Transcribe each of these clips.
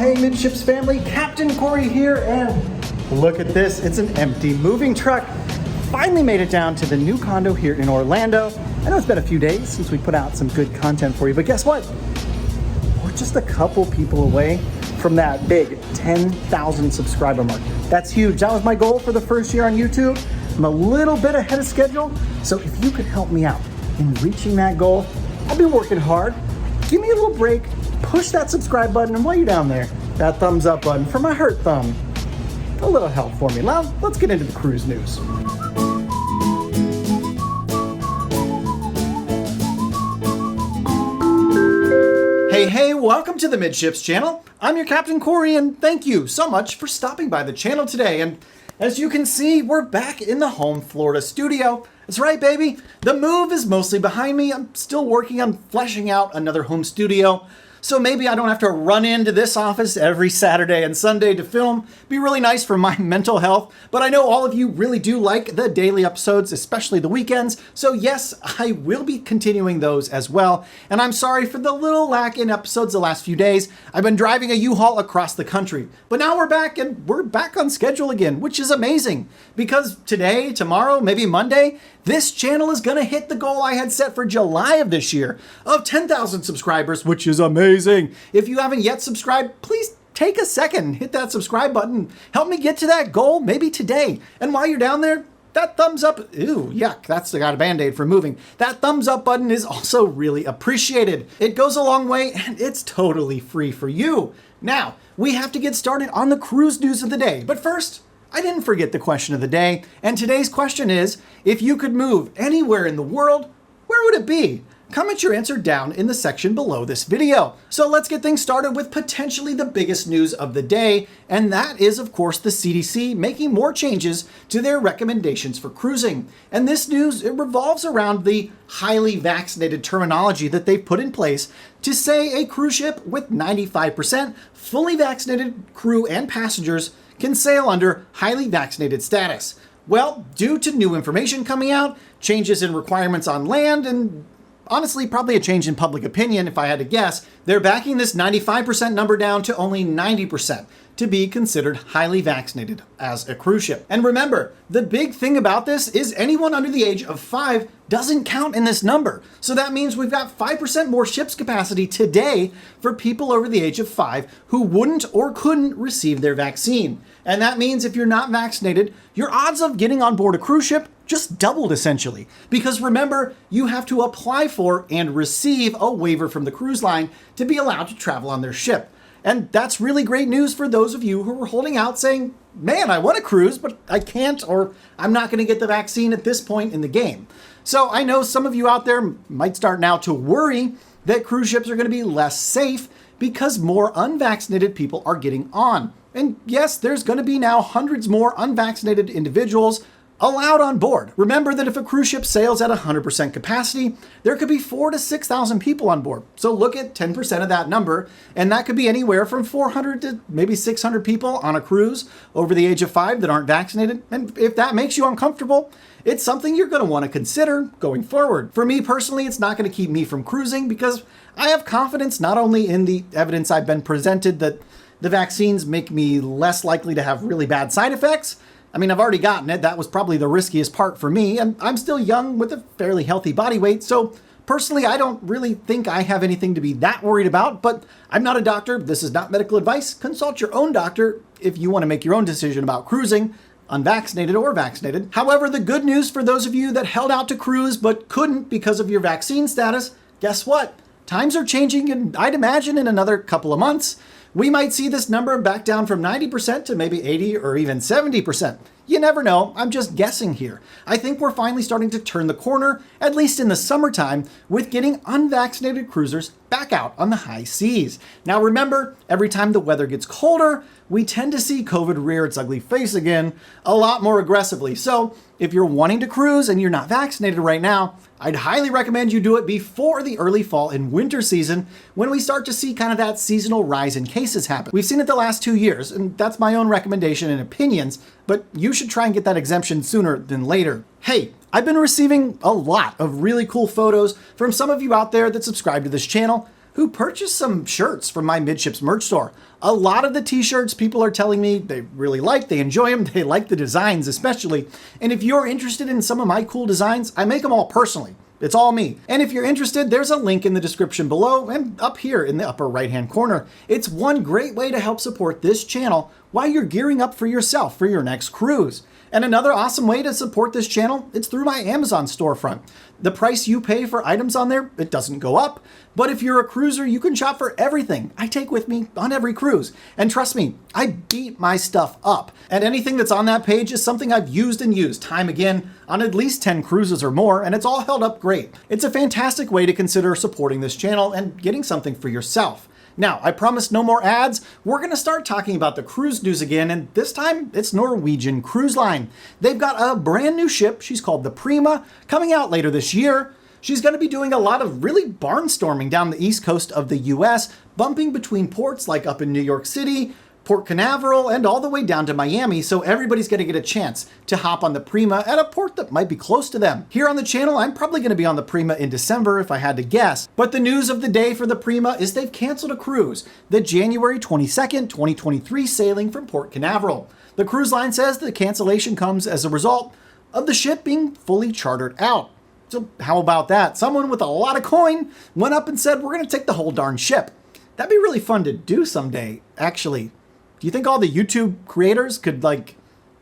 hey Midships family, Captain Corey here, and look at this, it's an empty moving truck. Finally made it down to the new condo here in Orlando. I know it's been a few days since we put out some good content for you, but guess what? We're just a couple people away from that big 10,000 subscriber mark. That's huge. That was my goal for the first year on YouTube. I'm a little bit ahead of schedule, so if you could help me out in reaching that goal, I'll be working hard. Give me a little break, push that subscribe button, and while you're down there, that thumbs up button for my hurt thumb. A little help for me. Now, let's get into the cruise news. Hey, welcome to the Midships channel. I'm your Captain Corey, and thank you so much for stopping by the channel today. And as you can see, we're back in the home Florida studio. That's right, baby. The move is mostly behind me. I'm still working on fleshing out another home studio, so maybe I don't have to run into this office every Saturday and Sunday to film. Be really nice for my mental health, but I know all of you really do like the daily episodes, especially the weekends, so yes, I will be continuing those as well. And I'm sorry for the little lack in episodes the last few days. I've been driving a U-Haul across the country, but now we're back, and we're back on schedule again, which is amazing, because today, tomorrow, maybe Monday, this channel is gonna hit the goal I had set for July of this year of 10,000 subscribers, which is amazing. If you haven't yet subscribed, please take a second, hit that subscribe button. Help me get to that goal, maybe today. And while you're down there, that thumbs up, ew, yuck, that's got a Band-Aid for moving. That thumbs up button is also really appreciated. It goes a long way, and it's totally free for you. Now, we have to get started on the cruise news of the day. But first, I didn't forget the question of the day, and today's question is, if you could move anywhere in the world, where would it be? Comment your answer down in the section below this video. So let's get things started with potentially the biggest news of the day, and that is, of course, the CDC making more changes to their recommendations for cruising. And this news, it revolves around the highly vaccinated terminology that they've put in place to say a cruise ship with 95% fully vaccinated crew and passengers can sail under highly vaccinated status. Well, due to new information coming out, changes in requirements on land, and honestly, probably a change in public opinion, if I had to guess, they're backing this 95% number down to only 90% to be considered highly vaccinated as a cruise ship. And remember, the big thing about this is anyone under the age of 5 doesn't count in this number. So that means we've got 5% more ship's capacity today for people over the age of 5 who wouldn't or couldn't receive their vaccine. And that means if you're not vaccinated, your odds of getting on board a cruise ship just doubled essentially. Because remember, you have to apply for and receive a waiver from the cruise line to be allowed to travel on their ship. And that's really great news for those of you who were holding out saying, man, I want to cruise, but I can't, or I'm not going to get the vaccine at this point in the game. So I know some of you out there might start now to worry that cruise ships are going to be less safe because more unvaccinated people are getting on. And yes, there's going to be now hundreds more unvaccinated individuals allowed on board. Remember that if a cruise ship sails at 100% capacity, there could be 4,000 to 6,000 people on board. So look at 10% of that number, and that could be anywhere from 400 to maybe 600 people on a cruise over the age of 5 that aren't vaccinated. And if that makes you uncomfortable, it's something you're going to want to consider going forward. For me personally, it's not going to keep me from cruising because I have confidence not only in the evidence I've been presented that the vaccines make me less likely to have really bad side effects. I mean, I've already gotten it. That was probably the riskiest part for me, and I'm still young with a fairly healthy body weight, so personally, I don't really think I have anything to be that worried about, but I'm not a doctor. This is not medical advice. Consult your own doctor if you want to make your own decision about cruising, unvaccinated or vaccinated. However, the good news for those of you that held out to cruise but couldn't because of your vaccine status, guess what? Times are changing, and I'd imagine in another couple of months, we might see this number back down from 90% to maybe 80 or even 70%. You never know, I'm just guessing here. I think we're finally starting to turn the corner, at least in the summertime, with getting unvaccinated cruisers back out on the high seas. Now remember, every time the weather gets colder, we tend to see COVID rear its ugly face again a lot more aggressively. So if you're wanting to cruise and you're not vaccinated right now, I'd highly recommend you do it before the early fall and winter season when we start to see kind of that seasonal rise in cases happen. We've seen it the last 2 years, and that's my own recommendation and opinions, but you should try and get that exemption sooner than later. Hey, I've been receiving a lot of really cool photos from some of you out there that subscribe to this channel. who purchased some shirts from my Midships merch store. A lot of the t-shirts people are telling me they really like, they enjoy them, they like the designs especially. And if you're interested in some of my cool designs, I make them all personally. It's all me. And if you're interested, there's a link in the description below and up here in the upper right-hand corner. It's one great way to help support this channel while you're gearing up for yourself for your next cruise. And another awesome way to support this channel, it's through my Amazon storefront. The price you pay for items on there, it doesn't go up. But if you're a cruiser, you can shop for everything I take with me on every cruise. And trust me, I beat my stuff up. And anything that's on that page is something I've used and used time again on at least 10 cruises or more, and it's all held up great. It's a fantastic way to consider supporting this channel and getting something for yourself. Now, I promise no more ads. We're going to start talking about the cruise news again, and this time it's Norwegian Cruise Line. They've got a brand new ship. She's called the Prima, coming out later this year. She's going to be doing a lot of really barnstorming down the east coast of the US, bumping between ports like up in New York City, Port Canaveral, and all the way down to Miami, so everybody's going to get a chance to hop on the Prima at a port that might be close to them. Here on the channel, I'm probably going to be on the Prima in December if I had to guess, but the news of the day for the Prima is they've canceled a cruise, the January 22nd, 2023 sailing from Port Canaveral. The cruise line says the cancellation comes as a result of the ship being fully chartered out. So how about that? Someone with a lot of coin went up and said, we're going to take the whole darn ship. That'd be really fun to do someday, actually. Do you think all the YouTube creators could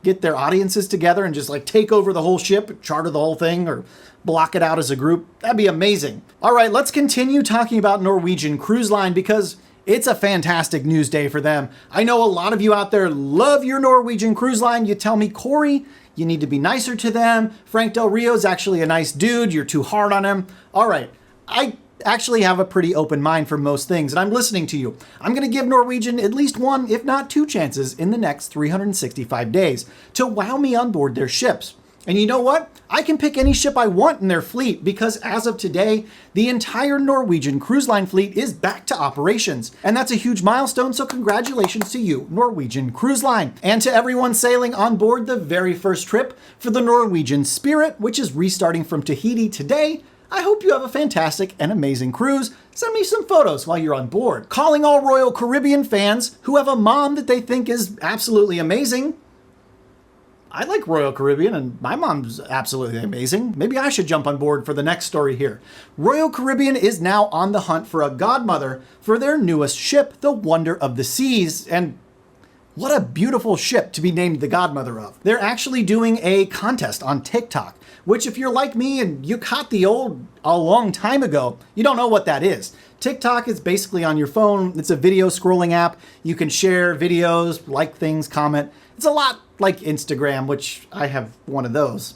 get their audiences together and just take over the whole ship, charter the whole thing, or block it out as a group? That'd be amazing. All right, let's continue talking about Norwegian Cruise Line because it's a fantastic news day for them. I know a lot of you out there love your Norwegian Cruise Line. You tell me, Corey, you need to be nicer to them. Frank Del Rio's actually a nice dude. You're too hard on him. All right, I actually have a pretty open mind for most things, and I'm listening to you. I'm going to give Norwegian at least one, if not two chances in the next 365 days to wow me on board their ships. And you know what? I can pick any ship I want in their fleet because as of today, the entire Norwegian Cruise Line fleet is back to operations. And that's a huge milestone, so congratulations to you, Norwegian Cruise Line. And to everyone sailing on board the very first trip for the Norwegian Spirit, which is restarting from Tahiti today, I hope you have a fantastic and amazing cruise. Send me some photos while you're on board. Calling all Royal Caribbean fans who have a mom that they think is absolutely amazing. I like Royal Caribbean and my mom's absolutely amazing. Maybe I should jump on board for the next story here. Royal Caribbean is now on the hunt for a godmother for their newest ship, the Wonder of the Seas. And what a beautiful ship to be named the godmother of. They're actually doing a contest on TikTok, which if you're like me and you caught the old a long time ago, you don't know what that is. TikTok is basically on your phone. It's a video scrolling app. You can share videos, like things, comment. It's a lot like Instagram, which I have one of those.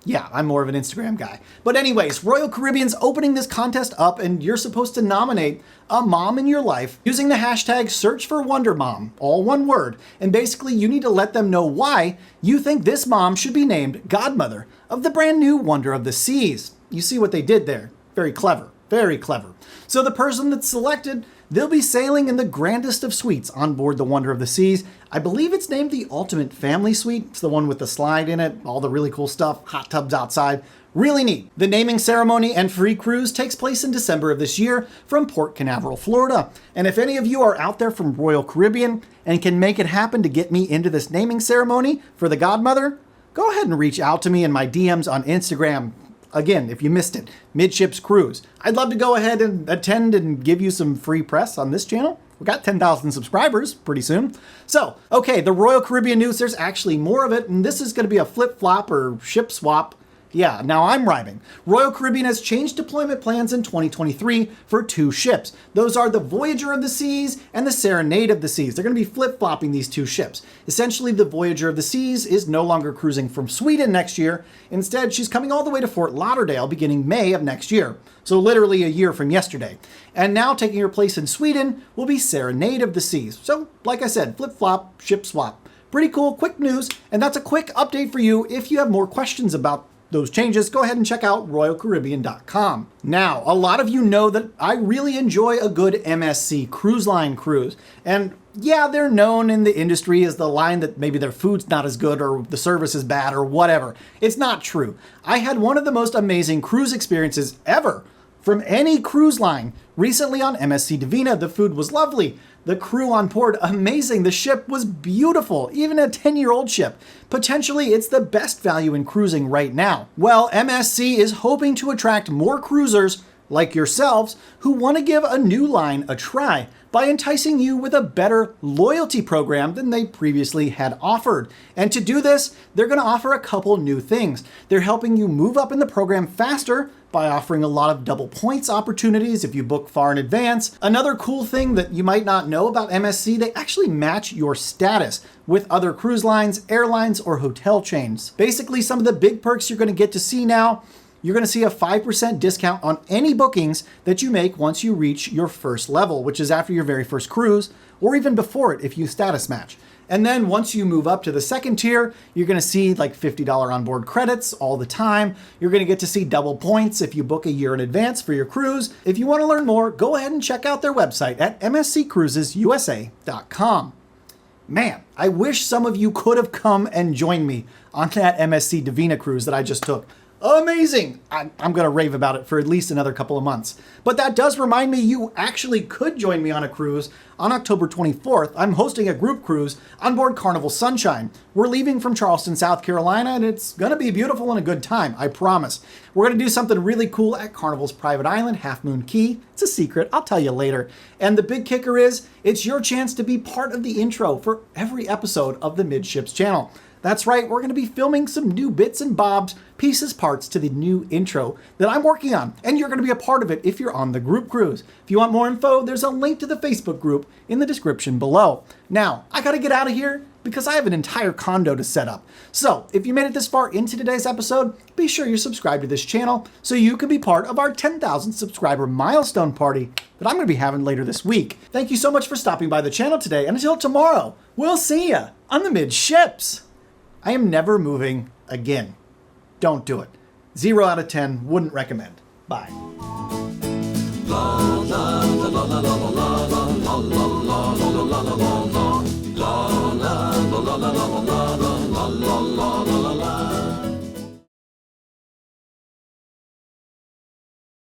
Yeah, I'm more of an Instagram guy. But anyways, Royal Caribbean's opening this contest up and you're supposed to nominate a mom in your life using the hashtag #SearchForWonderMom, all one word. And basically you need to let them know why you think this mom should be named godmother of the brand new Wonder of the Seas. You see what they did there? Very clever, very clever. So the person that's selected, they'll be sailing in the grandest of suites on board the Wonder of the Seas. I believe it's named the Ultimate Family Suite. It's the one with the slide in it, all the really cool stuff, hot tubs outside. Really neat. The naming ceremony and free cruise takes place in December of this year from Port Canaveral, Florida. And if any of you are out there from Royal Caribbean and can make it happen to get me into this naming ceremony for the godmother, go ahead and reach out to me in my DMs on Instagram. Again, if you missed it, Midships Cruise. I'd love to go ahead and attend and give you some free press on this channel. We got 10,000 subscribers pretty soon. So, okay, the Royal Caribbean news, there's actually more of it, and this is going to be a flip-flop or ship swap. Yeah, now I'm rhyming. Royal Caribbean has changed deployment plans in 2023 for two ships. Those are the Voyager of the Seas and the Serenade of the Seas. They're going to be flip-flopping these two ships. Essentially, the Voyager of the Seas is no longer cruising from Sweden next year. Instead, she's coming all the way to Fort Lauderdale beginning May of next year. So literally a year from yesterday. And now taking her place in Sweden will be Serenade of the Seas. So, like I said, flip-flop, ship swap. Pretty cool, quick news, and that's a quick update for you. If you have more questions about those changes, go ahead and check out RoyalCaribbean.com. Now, a lot of you know that I really enjoy a good MSC cruise line cruise. And yeah, they're known in the industry as the line that maybe their food's not as good or the service is bad or whatever. It's not true. I had one of the most amazing cruise experiences ever from any cruise line. Recently on MSC Divina, the food was lovely. The crew on board, amazing. The ship was beautiful, even a 10-year-old ship. Potentially, it's the best value in cruising right now. Well, MSC is hoping to attract more cruisers like yourselves who want to give a new line a try by enticing you with a better loyalty program than they previously had offered. And to do this, they're going to offer a couple new things. They're helping you move up in the program faster by offering a lot of double points opportunities if you book far in advance. Another cool thing that you might not know about MSC, they actually match your status with other cruise lines, airlines, or hotel chains. Basically, some of the big perks you're going to get to see now: you're going to see a 5% discount on any bookings that you make once you reach your first level, which is after your very first cruise, or even before it if you status match. And then once you move up to the second tier, you're going to see like $50 onboard credits all the time. You're going to get to see double points if you book a year in advance for your cruise. If you want to learn more, go ahead and check out their website at msccruisesusa.com. Man, I wish some of you could have come and joined me on that MSC Divina cruise that I just took. Amazing! I'm going to rave about it for at least another couple of months. But that does remind me you actually could join me on a cruise on October 24th. I'm hosting a group cruise on board Carnival Sunshine. We're leaving from Charleston, South Carolina, and it's going to be beautiful and a good time, I promise. We're going to do something really cool at Carnival's private island, Half Moon Key. It's a secret, I'll tell you later. And the big kicker is, it's your chance to be part of the intro for every episode of the Midships channel. That's right, we're going to be filming some new bits and bobs, pieces, parts to the new intro that I'm working on, and you're going to be a part of it if you're on the group cruise. If you want more info, there's a link to the Facebook group in the description below. Now, I got to get out of here because I have an entire condo to set up. So, if you made it this far into today's episode, be sure you're subscribed to this channel so you can be part of our 10,000 subscriber milestone party that I'm going to be having later this week. Thank you so much for stopping by the channel today, and until tomorrow, we'll see ya on the Midships. I am never moving again. Don't do it. 0 out of 10, wouldn't recommend. Bye. La